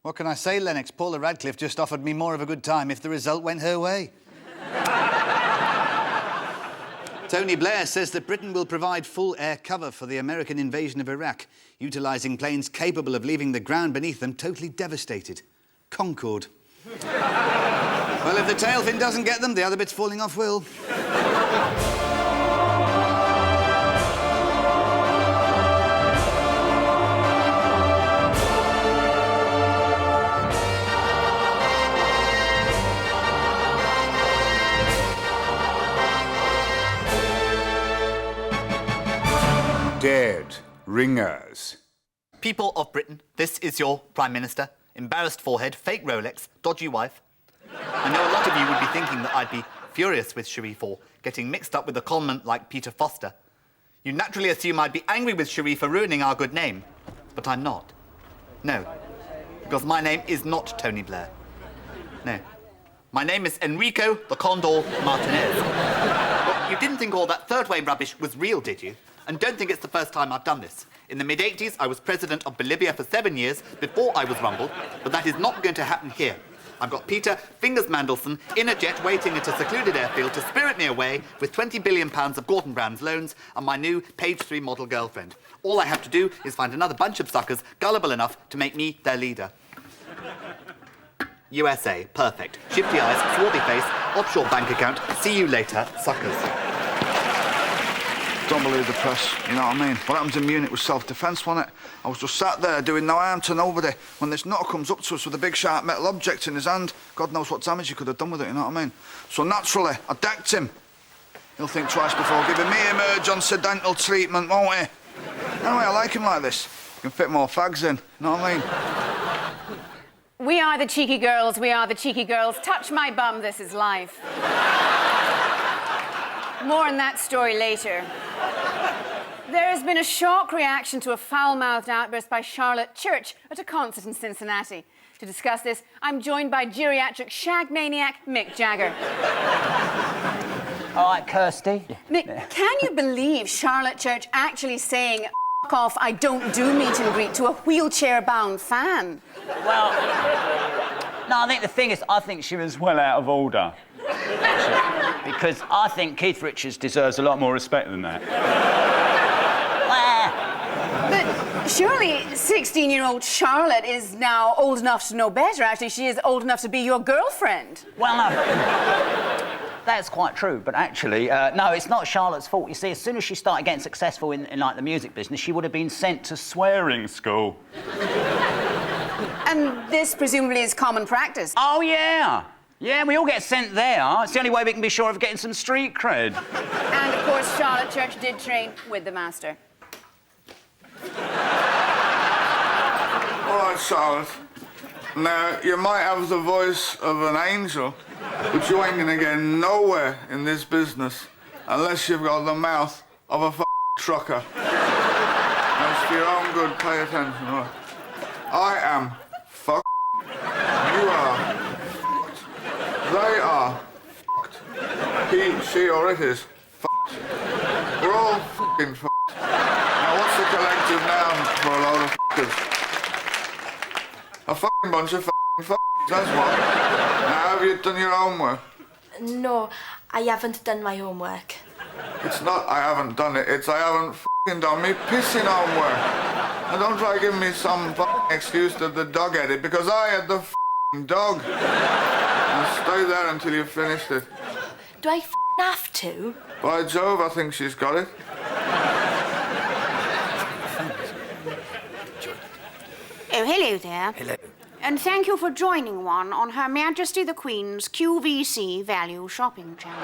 What can I say, Lennox? Paula Radcliffe just offered me more of a good time if the result went her way. Tony Blair says that Britain will provide full air cover for the American invasion of Iraq, utilising planes capable of leaving the ground beneath them totally devastated. Concorde. Well, if the tail fin doesn't get them, the other bits falling off will. Dead ringers. People of Britain, this is your Prime Minister. Embarrassed forehead, fake Rolex, dodgy wife. I know a lot of you would be thinking that I'd be furious with Cherie for getting mixed up with a conman like Peter Foster. You naturally assume I'd be angry with Cherie for ruining our good name. But I'm not. No. Because my name is not Tony Blair. No. My name is Enrico the Condor Martinez. Well, you didn't think all that third-wave rubbish was real, did you? And don't think it's the first time I've done this. In the mid-80s, I was president of Bolivia for 7 years before I was rumbled, but that is not going to happen here. I've got Peter Fingers Mandelson in a jet waiting at a secluded airfield to spirit me away with £20 billion of Gordon Brown's loans and my new page 3 model girlfriend. All I have to do is find another bunch of suckers gullible enough to make me their leader. USA, perfect. Shifty eyes, swarthy face, offshore bank account. See you later, suckers. Don't believe the press, you know what I mean? What happened in Munich was self-defence, wasn't it? I was just sat there doing no harm to nobody when this nutter comes up to us with a big sharp metal object in his hand. God knows what damage he could have done with it, you know what I mean? So naturally, I decked him. He'll think twice before giving me emerge on sedental treatment, won't he? Anyway, I like him like this. You can fit more fags in, you know what I mean? We are the cheeky girls, we are the cheeky girls. Touch my bum, this is life. More on that story later. There has been a shock reaction to a foul-mouthed outburst by Charlotte Church at a concert in Cincinnati. To discuss this, I'm joined by geriatric shag maniac Mick Jagger. All right, Kirsty. Mick, can you believe Charlotte Church actually saying "F*** off, I don't do meet and greet" to a wheelchair-bound fan? Well, no, I think the thing is, I think she was well out of order. Because I think Keith Richards deserves a lot more respect than that. But surely 16-year-old Charlotte is now old enough to know better. Actually, she is old enough to be your girlfriend. Well, no. That's quite true, but actually, no, it's not Charlotte's fault. You see, as soon as she started getting successful in like, the music business, she would have been sent to swearing school. And this, presumably, is common practice. Oh, yeah. Yeah, we all get sent there. It's the only way we can be sure of getting some street cred. And, of course, Charlotte Church did train with the master. All right, Charlotte. Now, you might have the voice of an angel, but you ain't gonna get nowhere in this business unless you've got the mouth of a trucker. That's for your own good, pay attention. Right. I am you are they are he, she, or it is we're all f***ing Now, what's the collective noun for a load of f***ers? A f***ing bunch of f***ing that's what. Now, have you done your homework? No, I haven't done my homework. It's not I haven't done it, it's I haven't f***ing done me pissing homework. Now, don't try giving me some f***ing excuse that the dog had it, because I had the f***ing dog. Now, stay there until you've finished it. Do I f***ing have to? By Jove, I think she's got it. Oh, hello there. Hello. And thank you for joining one on Her Majesty the Queen's QVC Value Shopping Channel.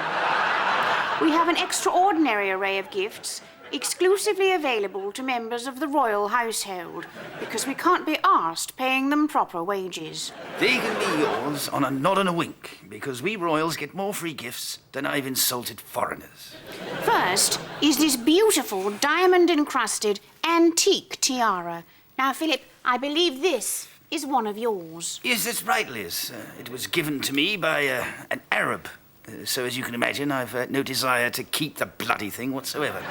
We have an extraordinary array of gifts exclusively available to members of the royal household because we can't be arsed paying them proper wages. They can be yours on a nod and a wink because we royals get more free gifts than I've insulted foreigners. First is this beautiful diamond-encrusted antique tiara. Now, Philip, I believe this is one of yours. Yes, that's right, Liz. It was given to me by an Arab. So, as you can imagine, I've no desire to keep the bloody thing whatsoever.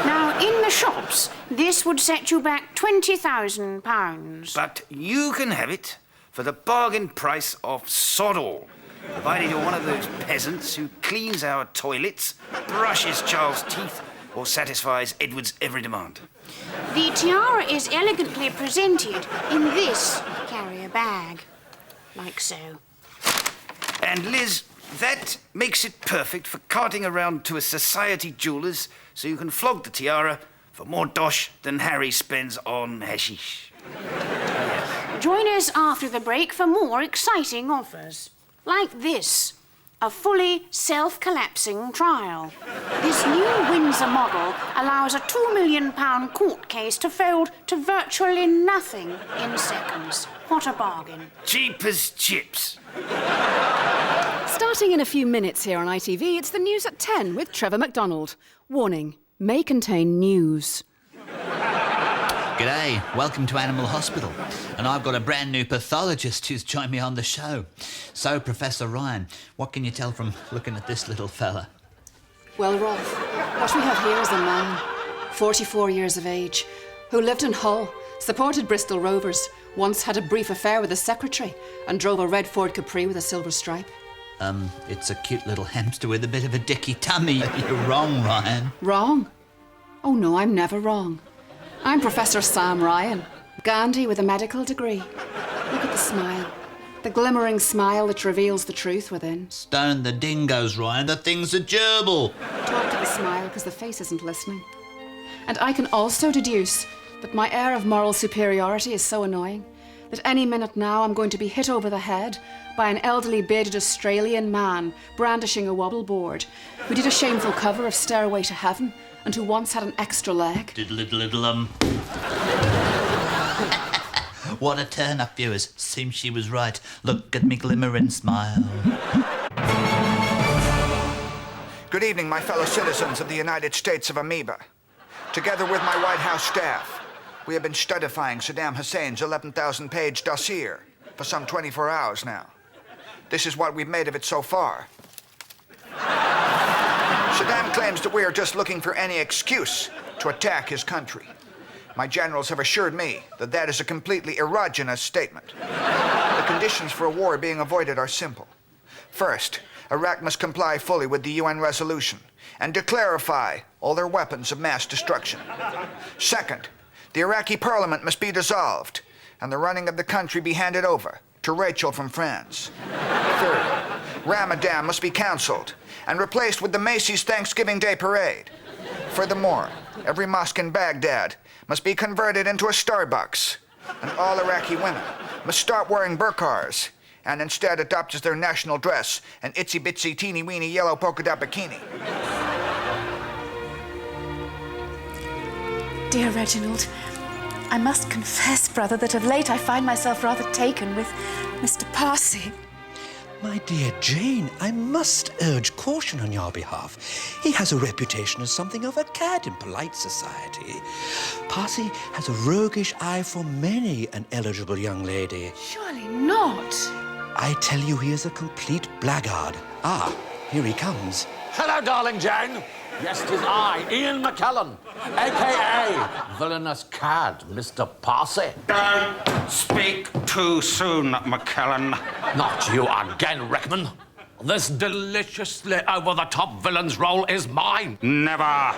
Now, in the shops, this would set you back £20,000. But you can have it for the bargain price of sod all, provided you're one of those peasants who cleans our toilets, brushes Charles' teeth, or satisfies Edward's every demand. The tiara is elegantly presented in this carrier bag, like so. And Liz, that makes it perfect for carting around to a society jeweller's so you can flog the tiara for more dosh than Harry spends on hashish. Join us after the break for more exciting offers. Like this, a fully self-collapsing trial. This new Windsor model allows a £2 million court case to fold to virtually nothing in seconds. What a bargain. Cheap as chips. Starting in a few minutes here on ITV, it's the news at 10 with Trevor MacDonald. Warning, may contain news. G'day, welcome to Animal Hospital. And I've got a brand new pathologist who's joined me on the show. So, Professor Ryan, what can you tell from looking at this little fella? Well, Rolf, what we have here is a man, 44 years of age, who lived in Hull, supported Bristol Rovers, once had a brief affair with the secretary, and drove a red Ford Capri with a silver stripe. It's a cute little hamster with a bit of a dicky tummy. You're wrong, Ryan. Wrong? Oh no, I'm never wrong. I'm Professor Sam Ryan, Gandhi with a medical degree. Look at the smile. The glimmering smile that reveals the truth within. Stone the dingoes, Ryan. The thing's a gerbil. Talk to the smile because the face isn't listening. And I can also deduce that my air of moral superiority is so annoying that any minute now I'm going to be hit over the head by an elderly bearded Australian man brandishing a wobble board who did a shameful cover of Stairway to Heaven and who once had an extra leg. Diddle-diddle-diddle-um. What a turn-up, viewers. Seems she was right. Look at me glimmer and smile. Good evening, my fellow citizens of the United States of Amoeba. Together with my White House staff, we have been studifying Saddam Hussein's 11,000-page dossier for some 24 hours now. This is what we've made of it so far. Saddam claims that we are just looking for any excuse to attack his country. My generals have assured me that that is a completely erogenous statement. The conditions for a war being avoided are simple. First, Iraq must comply fully with the UN resolution and declarify all their weapons of mass destruction. Second, the Iraqi parliament must be dissolved and the running of the country be handed over to Rachel from France. Third, Ramadan must be cancelled and replaced with the Macy's Thanksgiving Day Parade. Furthermore, every mosque in Baghdad must be converted into a Starbucks, and all Iraqi women must start wearing burqas and instead adopt as their national dress an itsy-bitsy teeny-weeny yellow polka dot bikini. Dear Reginald, I must confess, brother, that of late I find myself rather taken with Mr. Parsi. My dear Jane, I must urge caution on your behalf. He has a reputation as something of a cad in polite society. Parsi has a roguish eye for many an eligible young lady. Surely not. I tell you, he is a complete blackguard. Ah, here he comes. Hello, darling Jane. Yes, 'tis I, Ian McKellen, a.k.a. Villainous Cad, Mr. Parsi. Don't speak too soon, McKellen. Not you again, Rickman. This deliciously over-the-top villain's role is mine. Never.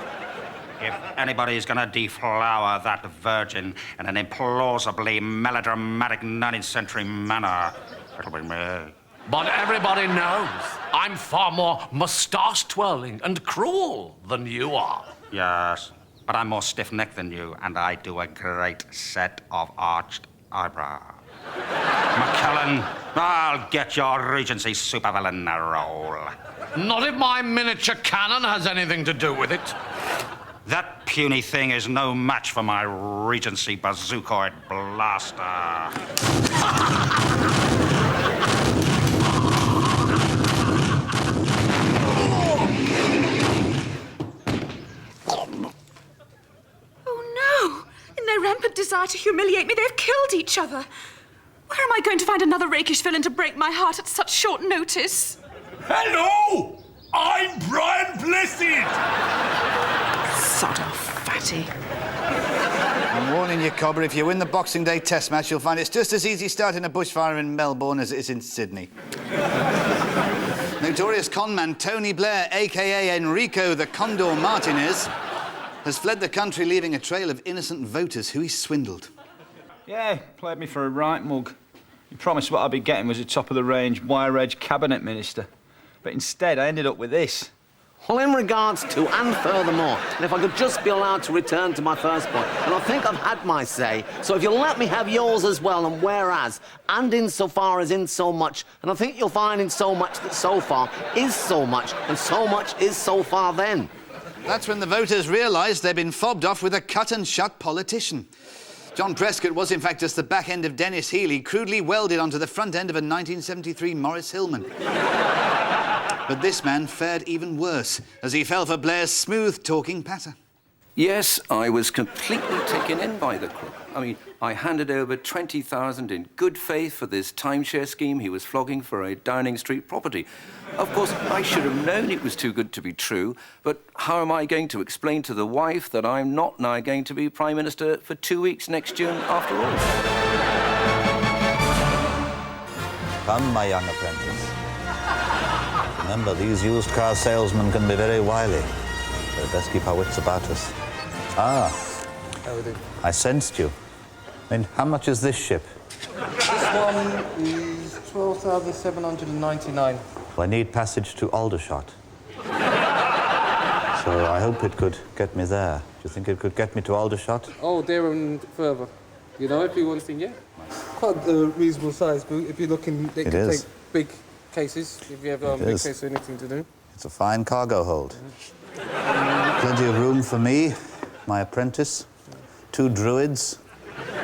If anybody's gonna deflower that virgin in an implausibly melodramatic 19th century manner, it'll be me. But everybody knows I'm far more moustache-twirling and cruel than you are. Yes, but I'm more stiff-necked than you, and I do a great set of arched eyebrows. McKellen, I'll get your Regency supervillain role. Not if my miniature cannon has anything to do with it. That puny thing is no match for my Regency bazookoid blaster. Rampant desire to humiliate me, they've killed each other. Where am I going to find another rakish villain to break my heart at such short notice? Hello! I'm Brian Blessed! Sod off, fatty. I'm warning you, Cobber, if you win the Boxing Day Test match, you'll find it's just as easy starting a bushfire in Melbourne as it is in Sydney. Notorious conman Tony Blair, a.k.a. Enrico the Condor Martinez, has fled the country, leaving a trail of innocent voters who he swindled. Yeah, played me for a right mug. He promised what I'd be getting was a top-of-the-range, wire-edge cabinet minister. But instead, I ended up with this. Well, in regards to, and furthermore, and if I could just be allowed to return to my first point, and I think I've had my say, so if you'll let me have yours as well, and whereas, and insofar as in so much, and I think you'll find in so much that so far is so much, and so much is so far then. That's when the voters realised they'd been fobbed off with a cut-and-shut politician. John Prescott was, in fact, just the back end of Dennis Healey, crudely welded onto the front end of a 1973 Morris Hillman. But this man fared even worse, as he fell for Blair's smooth-talking patter. Yes, I was completely taken in by the crook. I mean, I handed over 20,000 in good faith for this timeshare scheme he was flogging for a Downing Street property. Of course, I should have known it was too good to be true, but how am I going to explain to the wife that I'm not now going to be Prime Minister for 2 weeks next June after all? Come, my young apprentice. Remember, these used car salesmen can be very wily. We'd best keep our wits about us. Ah, I sensed you. I mean, how much is this ship? This one is 12,799. Well, I need passage to Aldershot. So I hope it could get me there. Do you think it could get me to Aldershot? Oh, there and further. You know, if you want to, yeah. Quite a reasonable size boot. If you're looking, it can take big cases. If you have a big case or anything to do. It's a fine cargo hold. Plenty of room for me, my apprentice, 2 druids,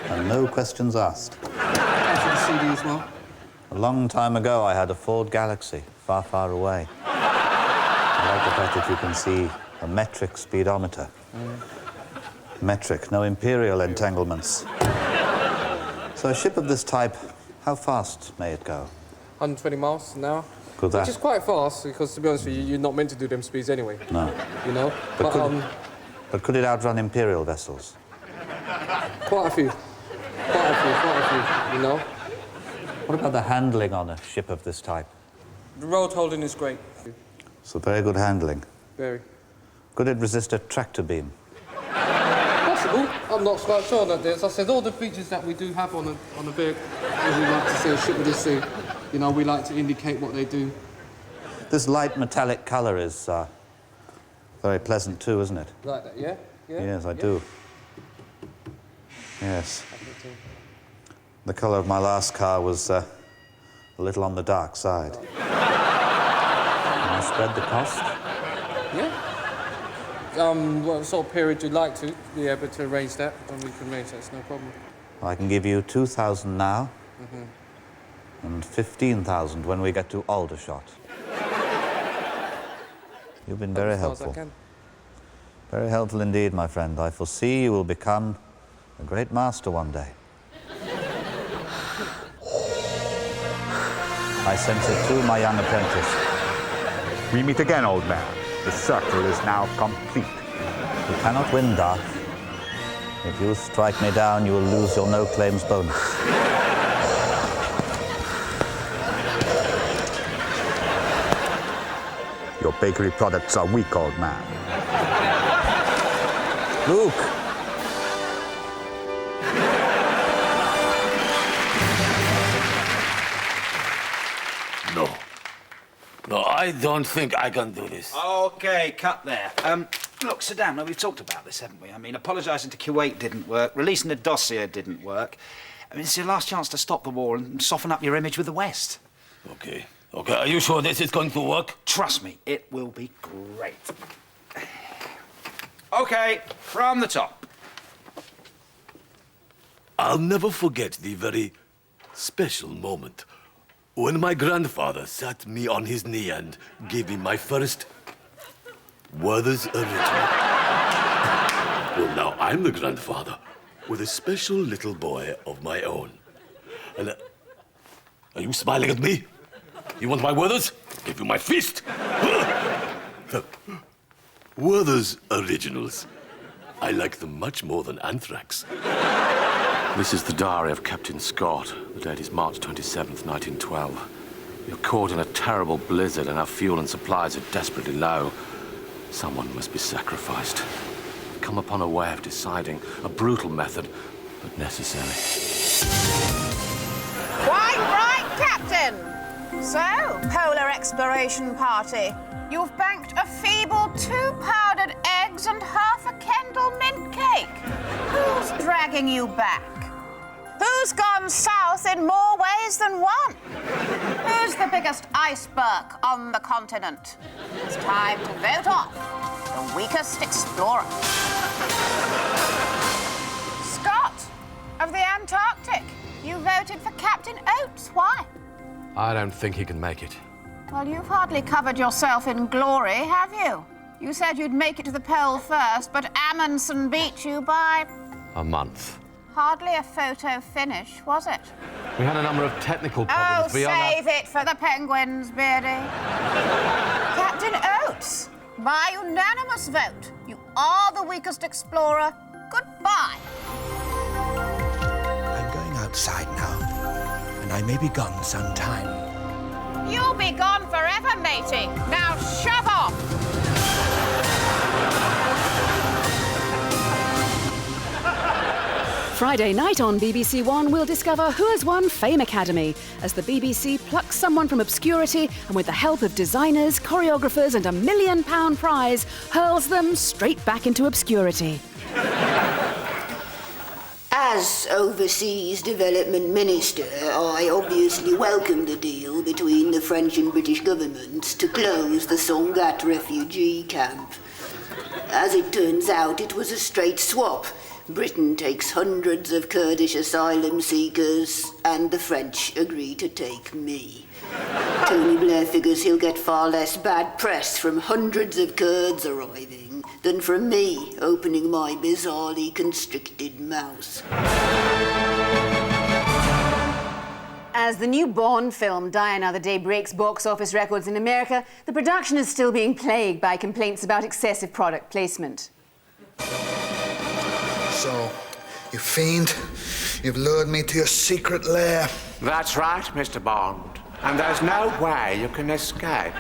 and no questions asked. The CD as well. A long time ago, I had a Ford Galaxy, far, far away. I like the fact that you can see a metric speedometer. Metric, no imperial entanglements. So a ship of this type, how fast may it go? 120 miles an hour. Could that? Which is quite fast, because to be honest with you, you're not meant to do them speeds anyway. No. You know? But could it outrun imperial vessels? Quite a few. Quite a few, you know? What about the handling on a ship of this type? The road holding is great. So very good handling. Very. Could it resist a tractor beam? Possible. I'm not quite sure on that. As I said, all the features that we do have on a vehicle, as we like to say, a ship with a sea, you know, we like to indicate what they do. This light metallic colour is very pleasant too, isn't it? Like that, yeah? Yes, I do. Yes. The colour of my last car was a little on the dark side. Can I spread the cost? Yeah. What sort of period you'd like to be able to arrange that, then we can arrange that, it's no problem. I can give you 2,000 now, and 15,000 when we get to Aldershot. You've been very helpful. As I can. Very helpful indeed, my friend. I foresee you will become a great master one day. I sense it too, my young apprentice. We meet again, old man. The circle is now complete. You cannot win, Darth. If you strike me down, you will lose your no-claims bonus. Your bakery products are weak, old man. Luke! No, I don't think I can do this. OK, cut there. Look, Saddam, now we've talked about this, haven't we? I mean, apologising to Kuwait didn't work, releasing the dossier didn't work. I mean, it's your last chance to stop the war and soften up your image with the West. OK, are you sure this is going to work? Trust me, it will be great. OK, from the top. I'll never forget the very special moment when my grandfather sat me on his knee and gave me my first Werther's original. Well, now I'm the grandfather with a special little boy of my own. And are you smiling at me? You want my Werther's? I'll give you my fist. Werther's originals. I like them much more than anthrax. This is the diary of Captain Scott. The date is March 27th, 1912. You're caught in a terrible blizzard and our fuel and supplies are desperately low. Someone must be sacrificed. You've come upon a way of deciding, a brutal method, but necessary. Quite right, Captain. So, polar exploration party. You've banked a feeble 2 powdered eggs and half a Kendal mint cake. Who's dragging you back? Who's gone south in more ways than one? Who's the biggest iceberg on the continent? It's time to vote off the weakest explorer. Scott of the Antarctic. You voted for Captain Oates. Why? I don't think he can make it. Well, you've hardly covered yourself in glory, have you? You said you'd make it to the pole first, but Amundsen beat you by... A month. hardly a photo finish, was it? We had a number of technical problems beyond that. Save it for the penguins, Beardy. Captain Oates, by unanimous vote, you are the weakest explorer. Goodbye. I'm going outside now, and I may be gone some time. You'll be gone forever, matey. Now shove off. Friday night on BBC One, we'll discover who has won Fame Academy as the BBC plucks someone from obscurity and with the help of designers, choreographers and £1 million prize, hurls them straight back into obscurity. As Overseas Development Minister, I obviously welcome the deal between the French and British governments to close the Songat refugee camp. As it turns out, it was a straight swap. Britain takes hundreds of Kurdish asylum seekers, and the French agree to take me. Tony Blair figures he'll get far less bad press from hundreds of Kurds arriving than from me opening my bizarrely constricted mouth. As the new Bond film, Die Another Day, breaks box office records in America, the production is still being plagued by complaints about excessive product placement. So, you fiend, you've lured me to your secret lair. That's right, Mr. Bond. And there's no way you can escape.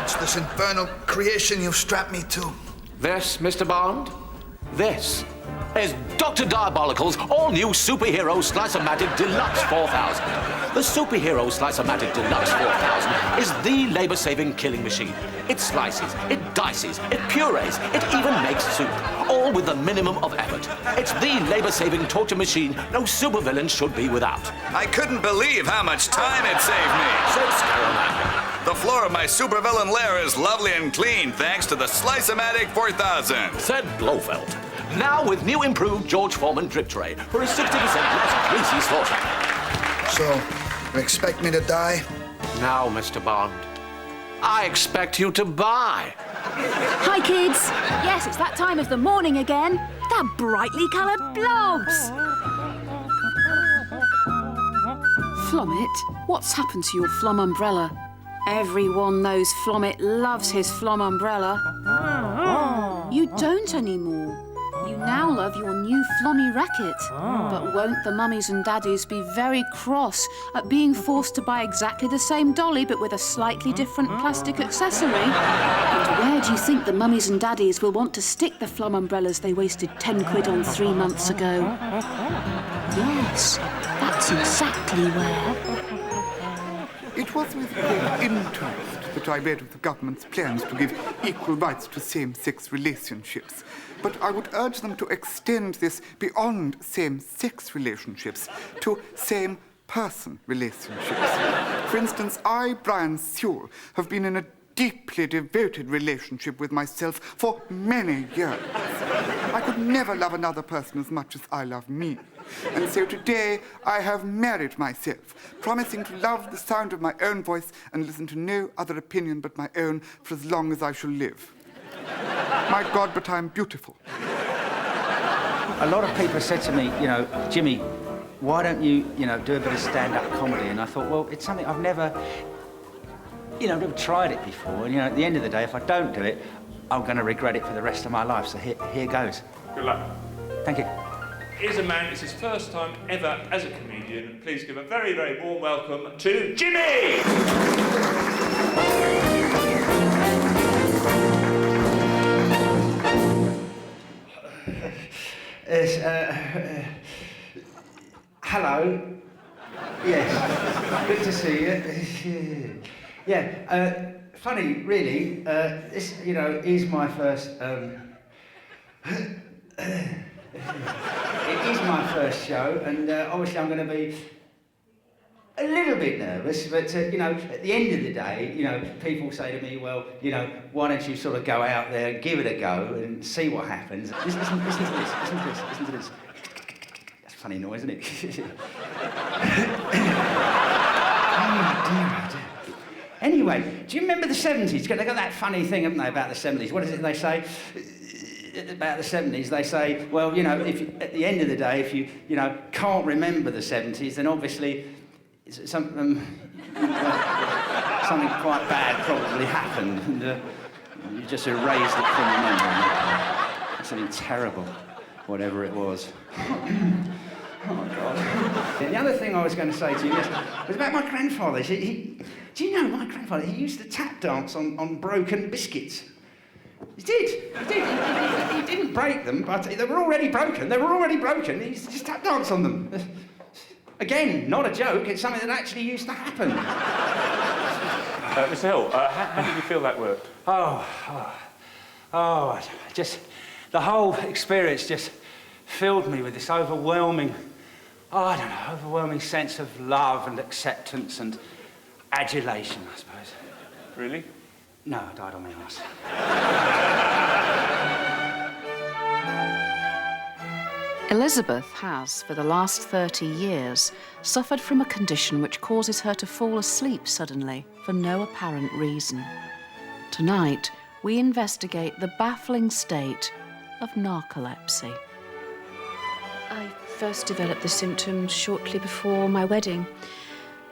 It's this infernal creation you've strapped me to. This, Mr. Bond, this is Dr. Diabolical's all-new Superhero Slice-O-Matic Deluxe 4000. The Superhero Slice-O-Matic Deluxe 4000 is the labor-saving killing machine. It slices, it dices, it purees, it even makes soup, all with the minimum of effort. It's the labor-saving torture machine no supervillain should be without. I couldn't believe how much time it saved me. Said Scaramander. The floor of my supervillain lair is lovely and clean thanks to the Slice-O-Matic 4000. Said Blofeld. Now with new improved George Foreman drip tray for a 60% less greasy slaughter. So, you expect me to die? Now, Mr. Bond, I expect you to buy. Hi, kids. Yes, it's that time of the morning again. That brightly coloured blogs. Flommet, what's happened to your Flom umbrella? Everyone knows Flommet loves his Flom umbrella. You don't anymore. You now love your new Flommy racket. But won't the mummies and daddies be very cross at being forced to buy exactly the same dolly but with a slightly different plastic accessory? And where do you think the mummies and daddies will want to stick the Flom umbrellas they wasted 10 quid on 3 months ago? Yes, that's exactly where. It was with great interest that I read of the government's plans to give equal rights to same-sex relationships. But I would urge them to extend this beyond same-sex relationships to same-person relationships. For instance, I, Brian Sewell, have been in a deeply devoted relationship with myself for many years. I could never love another person as much as I love me. And so today I have married myself, promising to love the sound of my own voice and listen to no other opinion but my own for as long as I shall live. My God, but I'm beautiful. A lot of people have said to me, Jimmy, why don't you, do a bit of stand-up comedy? And I thought, well, it's something I've never tried it before. And, at the end of the day, if I don't do it, I'm going to regret it for the rest of my life. So here goes. Good luck. Thank you. Here's a man, it's his first time ever as a comedian. Please give a very, very warm welcome to Jimmy! Hello. Yes. Good to see you. Yeah. Funny, really. This, you know, is my first. It is my first show, and obviously I'm going to be a little bit nervous, but, you know, at the end of the day, you know, people say to me, well, you know, why don't you sort of go out there and give it a go and see what happens. Listen to this. That's a funny noise, isn't it? Oh, dear. Anyway, do you remember the 70s? They got that funny thing, haven't they, about the 70s? What is it they say? About the 70s, they say, well, you know, if you, at the end of the day, if you know, can't remember the 70s, then obviously something quite bad probably happened, and you just erased it from your memory. Something terrible, whatever it was. Oh, God. The other thing I was going to say to you was about my grandfather. Do you know my grandfather? He used to tap dance on broken biscuits. He did. He didn't break them, but they were already broken. He used to just tap dance on them. Again, not a joke. It's something that actually used to happen. Mr. Hill, how did you feel that worked? Just the whole experience just filled me with this overwhelming sense of love and acceptance and adulation, I suppose. Really? No, I died on my arse. Elizabeth has, for the last 30 years, suffered from a condition which causes her to fall asleep suddenly for no apparent reason. Tonight, we investigate the baffling state of narcolepsy. I first developed the symptoms shortly before my wedding.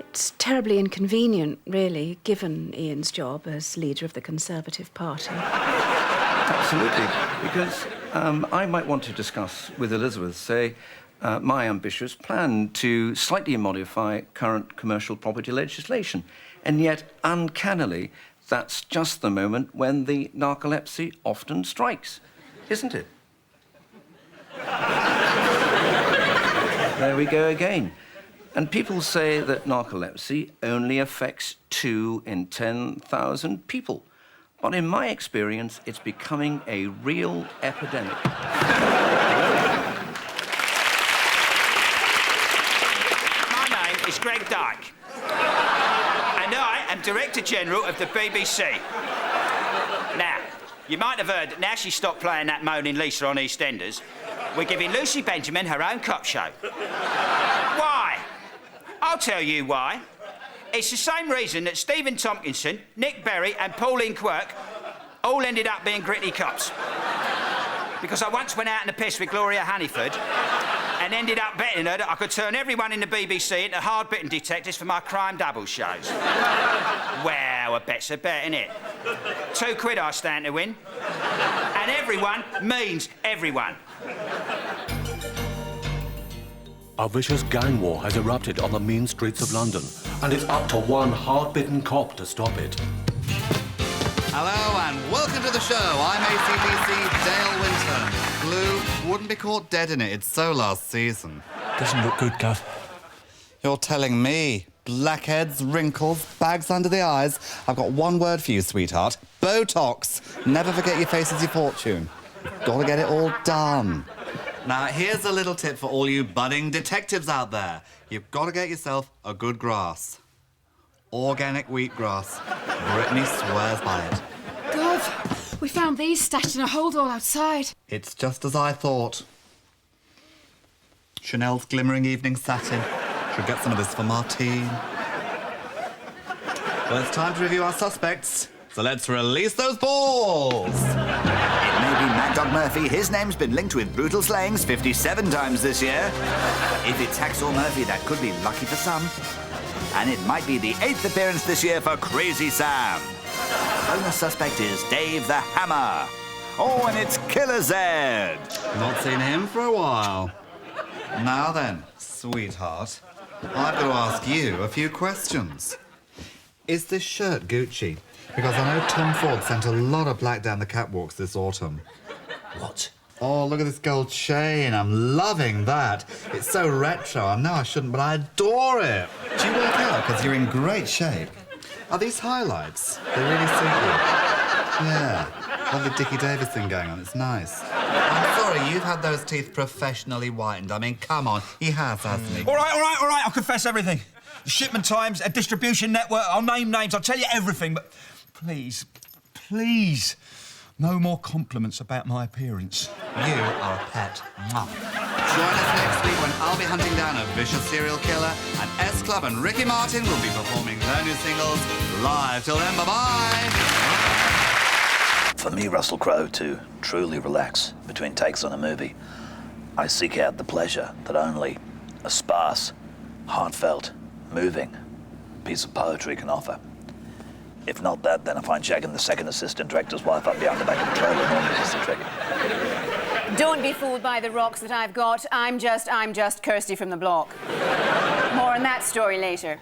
It's terribly inconvenient, really, given Ian's job as leader of the Conservative Party. Absolutely, because I might want to discuss with Elizabeth, say, my ambitious plan to slightly modify current commercial property legislation. And yet, uncannily, that's just the moment when the narcolepsy often strikes, isn't it? There we go again. And people say that narcolepsy only affects 2 in 10,000 people. But in my experience, it's becoming a real epidemic. My name is Greg Dyke, and I am Director General of the BBC. Now, you might have heard that now she's stopped playing that moaning Lisa on EastEnders, we're giving Lucy Benjamin her own cop show. Why? I'll tell you why. It's the same reason that Stephen Tompkinson, Nick Berry and Pauline Quirk all ended up being gritty cops. Because I once went out in the piss with Gloria Honeyford and ended up betting her that I could turn everyone in the BBC into hard-bitten detectives for my crime double shows. Well, a bet's a bet, innit? £2 I stand to win. And everyone means everyone. A vicious gang war has erupted on the mean streets of London, and it's up to one hard-bitten cop to stop it. Hello and welcome to the show. I'm ACDC Dale Winter. Blue wouldn't be caught dead in it. It's so last season. Doesn't look good, Gov. You're telling me. Blackheads, wrinkles, bags under the eyes. I've got one word for you, sweetheart. Botox. Never forget your face is your fortune. Gotta get it all done. Now, here's a little tip for all you budding detectives out there. You've got to get yourself a good grass. Organic wheatgrass. Brittany swears by it. Gov, we found these stashed in a holdall outside. It's just as I thought. Chanel's glimmering evening satin. Should get some of this for Martine. Well, it's time to review our suspects. So let's release those balls. It may be Mad Dog Murphy. His name's been linked with brutal slayings 57 times this year. If it's Hacksaw Murphy, that could be lucky for some. And it might be the 8th appearance this year for Crazy Sam. Bonus suspect is Dave the Hammer. Oh, and it's Killer Zed. Not seen him for a while. Now then, sweetheart, I've got to ask you a few questions. Is this shirt Gucci? Because I know Tom Ford sent a lot of black down the catwalks this autumn. What? Oh, look at this gold chain. I'm loving that. It's so retro. I know I shouldn't, but I adore it. Do you work out? Because you're in great shape. Are these highlights? They really suit you. Yeah. Lovely Dickie Davis thing going on. It's nice. I'm sorry, you've had those teeth professionally whitened. I mean, come on. He has, hasn't he? All right. I'll confess everything. The shipment times, a distribution network, I'll name names, I'll tell you everything, but please, no more compliments about my appearance. You are a pet. Mwah. Join us next week when I'll be hunting down a vicious serial killer, and S Club and Ricky Martin will be performing their new singles live. Till then, bye-bye. For me, Russell Crowe, to truly relax between takes on a movie, I seek out the pleasure that only a sparse, heartfelt, moving piece of poetry can offer. If not that, then I find shagging the second assistant director's wife up behind the back of the trailer normally is the trick. Don't be fooled by the rocks that I've got. I'm just Kirsty from the block. More on that story later.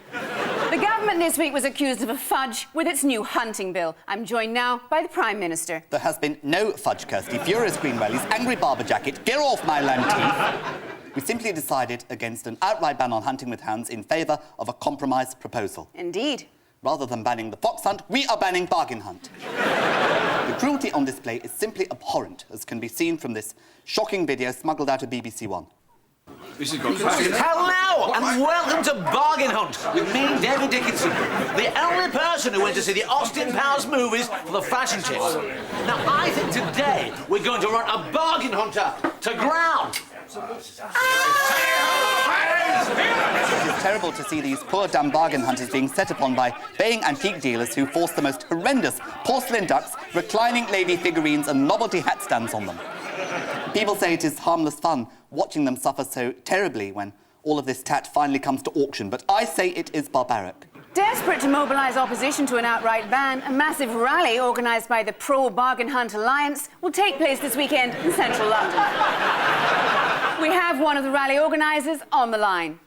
The government this week was accused of a fudge with its new hunting bill. I'm joined now by the Prime Minister. There has been no fudge, Kirsty. Furious Green Wellies, angry barber jacket, get off my land teeth. We simply decided against an outright ban on hunting with hounds in favour of a compromise proposal. Indeed. Rather than banning the fox hunt, we are banning bargain hunt. The cruelty on display is simply abhorrent, as can be seen from this shocking video smuggled out of BBC One. Hello and welcome to Bargain Hunt with me, David Dickinson, the only person who went to see the Austin Powers movies for the fashion tips. Now, I think today we're going to run a bargain hunter to ground. It is terrible to see these poor damn bargain hunters being set upon by baying antique dealers who force the most horrendous porcelain ducks, reclining lady figurines and novelty hat stands on them. People say it is harmless fun watching them suffer so terribly when all of this tat finally comes to auction, but I say it is barbaric. Desperate to mobilise opposition to an outright ban, a massive rally organised by the Pro-Bargain Hunt Alliance will take place this weekend in central London. We have one of the rally organisers on the line.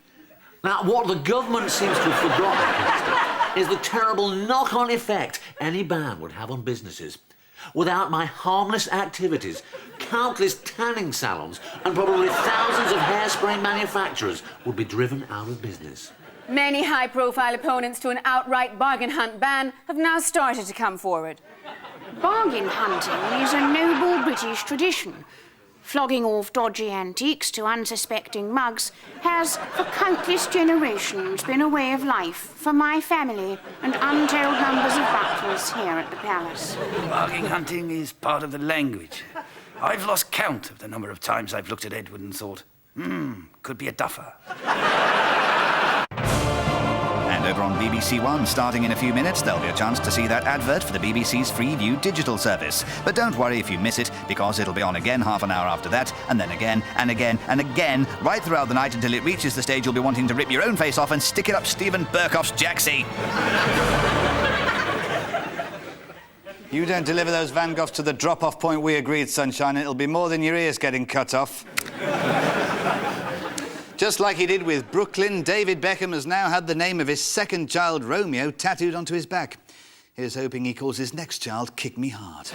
Now, what the government seems to have forgotten is the terrible knock-on effect any ban would have on businesses. Without my harmless activities, countless tanning salons and probably thousands of hairspray manufacturers would be driven out of business. Many high-profile opponents to an outright bargain hunt ban have now started to come forward. Bargain hunting is a noble British tradition. Flogging off dodgy antiques to unsuspecting mugs has, for countless generations, been a way of life for my family and untold numbers of butlers here at the palace. Bargain hunting is part of the language. I've lost count of the number of times I've looked at Edward and thought, could be a duffer. And over on BBC One, starting in a few minutes, there'll be a chance to see that advert for the BBC's free new digital service. But don't worry if you miss it, because it'll be on again half an hour after that, and then again, and again, and again, right throughout the night until it reaches the stage you'll be wanting to rip your own face off and stick it up Stephen Burkoff's jacksie. You don't deliver those Van Goghs to the drop-off point we agreed, Sunshine, and it'll be more than your ears getting cut off. Just like he did with Brooklyn, David Beckham has now had the name of his second child, Romeo, tattooed onto his back. Here's hoping he calls his next child Kick Me Hard.